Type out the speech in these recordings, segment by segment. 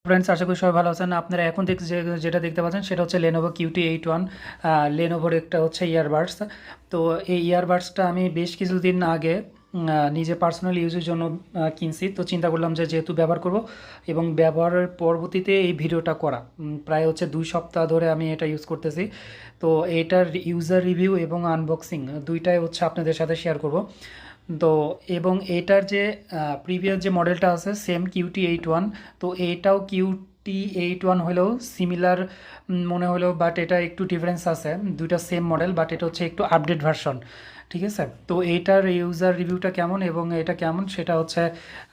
Friends, আশা করি সবাই ভালো আছেন। আপনারা এখন যেটা দেখতে পাচ্ছেন সেটা হচ্ছে লেনোভো Qt81 লেনোভোর একটা হচ্ছে ইয়ারবাডস। তো এই ইয়ারবাডসটা আমি বেশ কিছুদিন আগে নিজে পার্সোনাল ইউজের জন্য কিনছি। তো চিন্তা করলাম যে যেহেতু ব্যবহার করব এবং ব্যবহারের পরবর্তীতে এই ভিডিওটা করা প্রায় হচ্ছে 2 সপ্তাহ ধরে আমি এটা ইউজ করতেছি। তো এইটার ইউজার রিভিউ এবং আনবক্সিং দুইটাই হচ্ছে আপনাদের সাথে শেয়ার করব। তো এবং এটার যে প্রিভিয়াস যে মডেলটা আছে সেম Qt81, তো এটাও Qt81 হলেও সিমিলার মনে হলেও, বাট এটা একটু ডিফারেন্স আছে। দুইটা সেম মডেল, বাট এটা হচ্ছে একটু আপডেট ভার্সন। ঠিক আছে, তো এইটার ইউজার রিভিউটা কেমন এবং এটা কেমন সেটা হচ্ছে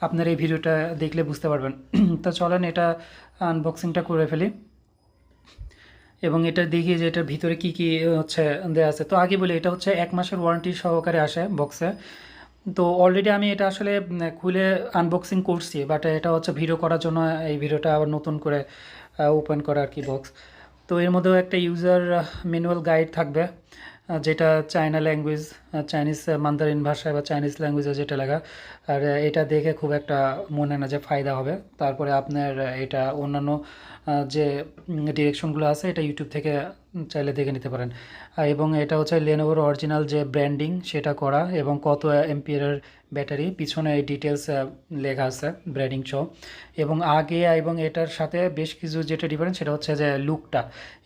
আপনার এই ভিডিওটা দেখলে বুঝতে পারবেন। তো চলেন এটা আনবক্সিংটা করে ফেলি এবং এটা দেখি যে এটার ভিতরে কি কি হচ্ছে দেওয়া আছে। তো আগে বলি, এটা হচ্ছে 1 মাসের ওয়ারেন্টি সহকারে আসে বক্সে। তো অলরেডি আমি এটা আসলে খুলে আনবক্সিং করছি, বাট এটা হচ্ছে ভিডিও করার জন্য এই ভিডিওটা আবার নতুন করে ওপেন করা আর কি বক্স। তো এর মধ্যেও একটা ইউজার ম্যানুয়াল গাইড থাকবে, যেটা চায়না ল্যাঙ্গুয়েজ, চাইনিজ মান্দারিন ভাষায় বা চাইনিজ ল্যাঙ্গুয়েজে যেটা লেখা। আর এটা দেখে খুব একটা মনে হয় না যে ফায়দা হবে। তারপরে আপনার এটা অন্যান্য যে ডিরেকশনগুলো আছে এটা ইউটিউব থেকে চাইলে দেখে নিতে পারেন। এবং এটা হচ্ছে লেনোভোর অরিজিনাল যে ব্র্যান্ডিং সেটা করা এবং কত এমপিয়ারের ব্যাটারি পিছনে এই ডিটেলস লেখা আছে ব্র্যান্ডিং সহ। এবং আগে এবং এটার সাথে বেশ কিছু যেটা ডিফারেন্স সেটা হচ্ছে যে লুকটা,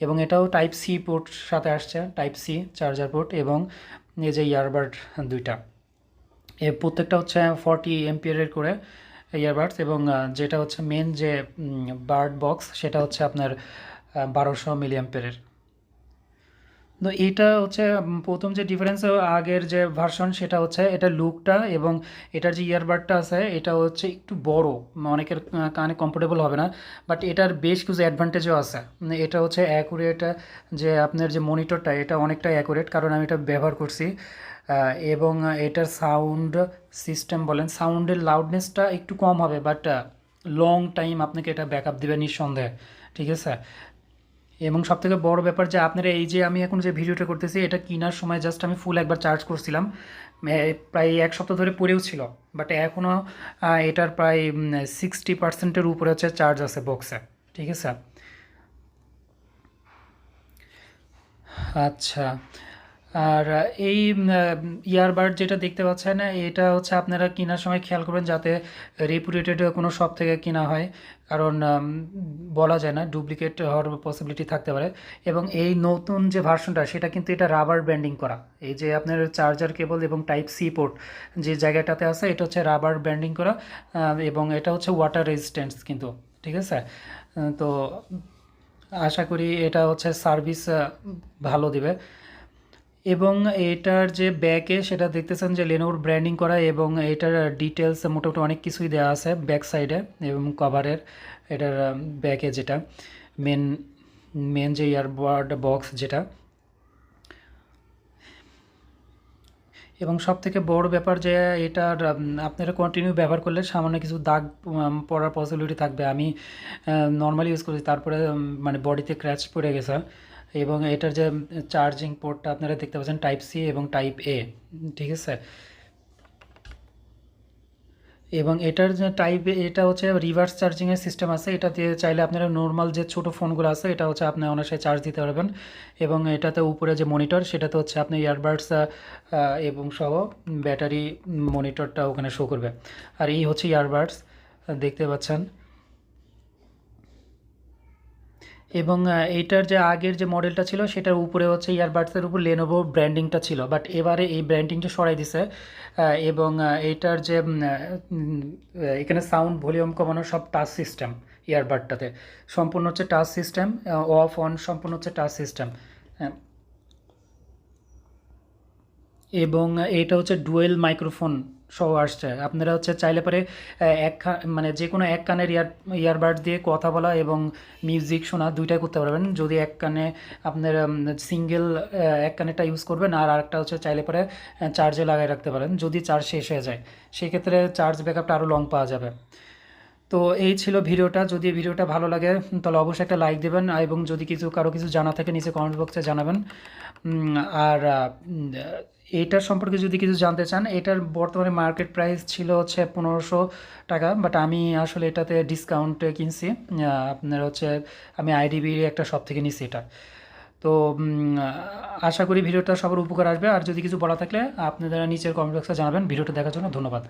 এবং এটাও টাইপ সি পোর্ট সাথে আসছে, টাইপ সি চার্জার পোর্ট এবং এই যে ইয়ারবাড দুইটা। এর প্রত্যেকটা হচ্ছে 40 এমপিয়ারের করে ইয়ারবাডস, এবং যেটা হচ্ছে মেন যে বার্ড বক্স সেটা হচ্ছে আপনার 1200 মিলি অ্যাম্পিয়ারের। তো এইটা হচ্ছে প্রথম যে ডিফারেন্স আগের যে ভার্সন সেটা হচ্ছে এটা লুকটা, এবং এটার যে ইয়ারবাডটা আছে এটা হচ্ছে একটু বড়, অনেকের কানে কমফোর্টেবল হবে না, বাট এটার বেশ কিছু অ্যাডভান্টেজও আছে। এটা হচ্ছে অ্যাকুরেট, যে আপনার যে মনিটরটা এটা অনেকটা অ্যাকুরেট, কারণ আমি এটা ব্যবহার করছি। এবং এটার সাউন্ড সিস্টেম বলেন, সাউন্ডের লাউডনেসটা একটু কম হবে, বাট লং টাইম আপনাকে এটা ব্যাকআপ দেবে নিঃসন্দেহে। ঠিক আছে, এবং সবথেকে বড় ব্যাপার যে আপনারা এই যে আমি এখন যে ভিডিওটা করতেছি এটা কেনার সময় জাস্ট আমি ফুল একবার চার্জ করছিলাম, প্রায় 1 সপ্তাহ ধরে পড়েও ছিল, বাট এখনও এটার প্রায় 60%-এর উপরে হচ্ছে চার্জ আছে বক্সে। ঠিক আছে, আচ্ছা। আর এই ইয়ারবাড যেটা দেখতে পাচ্ছেন এটা হচ্ছে আপনারা কেনার সময় খেয়াল করবেন যাতে রেপুটেটেড কোনো শপ থেকে কেনা হয়, কারণ বলা যায় না, ডুপ্লিকেট হওয়ার পসিবিলিটি থাকতে পারে। এবং এই নতুন যে ভার্সনটা সেটা কিন্তু এটা রাবার ব্যান্ডিং করা, এই যে আপনার চার্জার কেবল এবং টাইপ সি পোর্ট যে জায়গাটাতে আছে এটা হচ্ছে রাবার ব্যান্ডিং করা, এবং এটা হচ্ছে ওয়াটার রেজিস্ট্যান্স কিন্তু। ঠিক আছে, তো আশা করি এটা হচ্ছে সার্ভিস ভালো দিবে। এবং এটার যে ব্যাকে সেটা দেখতেছেন যে লেনোভোর ব্র্যান্ডিং করা, এবং এটার ডিটেলস মোটামুটি অনেক কিছুই দেওয়া আছে ব্যাক সাইডে এবং কভারের। এটার ব্যাকে যেটা মেন মেন যে ইয়ারবাড বক্স যেটা, এবং সবথেকে বড় ব্যাপার যে এটার আপনারা কন্টিনিউ ব্যবহার করলে সামান্য কিছু দাগ পড়ার পসিবিলিটি থাকবে। আমি নর্মালি ইউজ করেছি, তারপরে মানে বডিতে ক্র্যাচ পড়ে গেছে। এবং এটার যে চার্জিং পোর্টটা আপনারা দেখতে পাচ্ছেন টাইপ সি এবং টাইপ এ। ঠিক আছে, এবং এটার যে টাইপ এটা হচ্ছে রিভার্স চার্জিংয়ের সিস্টেম আছে, এটা দিয়ে চাইলে আপনারা নর্মাল যে ছোটো ফোনগুলো আছে এটা হচ্ছে আপনি অনায়াসে চার্জ দিতে পারবেন। এবং এটাতে উপরে যে মনিটর সেটাতে হচ্ছে আপনি ইয়ারবাডস এবং সহ ব্যাটারি মনিটরটা ওখানে শো করবে। আর এই হচ্ছে ইয়ারবাডস দেখতে পাচ্ছেন। এবং এইটার যে আগের যে মডেলটা ছিল সেটার উপরে হচ্ছে ইয়ারবাডসের উপর লেনোভো ব্র্যান্ডিংটা ছিল, বাট এবারে এই ব্র্যান্ডিংটা সরাই দিছে। এবং এইটার যে এখানে সাউন্ড ভলিউম কমানো সব টাচ সিস্টেম, ইয়ারবাডটাতে সম্পূর্ণ হচ্ছে টাচ সিস্টেম, অফ অন সম্পূর্ণ হচ্ছে টাচ সিস্টেম। এবং এটা হচ্ছে ডুয়েল মাইক্রোফোন সহ আসছে, আপনারা হচ্ছে চাইলে পরে মানে যে কোনো এক কানের ইয়ারবাড দিয়ে কথা বলা এবং মিউজিক শোনা দুইটাই করতে পারবেন, যদি এক কানে আপনার সিঙ্গেল এক কানেরটা ইউজ করবেন আর আরেকটা হচ্ছে চাইলে পরে চার্জে লাগাই রাখতে পারেন, যদি চার্জ শেষ হয়ে যায় সেক্ষেত্রে চার্জ ব্যাকআপটা আরও লং পাওয়া যাবে। তো এই ছিল ভিডিওটা। যদি ভিডিওটা ভালো লাগে তাহলে অবশ্যই একটা লাইক দেবেন, এবং যদি কারো কিছু জানা থাকে নিচে কমেন্ট বক্সে জানাবেন। আর এইটার সম্পর্কে যদি কিছু জানতে চান, এটার বর্তমানে মার্কেট প্রাইস ছিল হচ্ছে 1500 টাকা, বাট আমি আসলে এটাতে ডিসকাউন্টে কিনছি। আপনার হচ্ছে আমি আইডিবির একটা শপ থেকে নিছি এটা। তো আশা করি ভিডিওটা সবার উপকার আসবে। আর যদি কিছু বলা থাকলে আপনারা নিচের কমেন্ট বক্সে জানাবেন। ভিডিওটা দেখার জন্য ধন্যবাদ।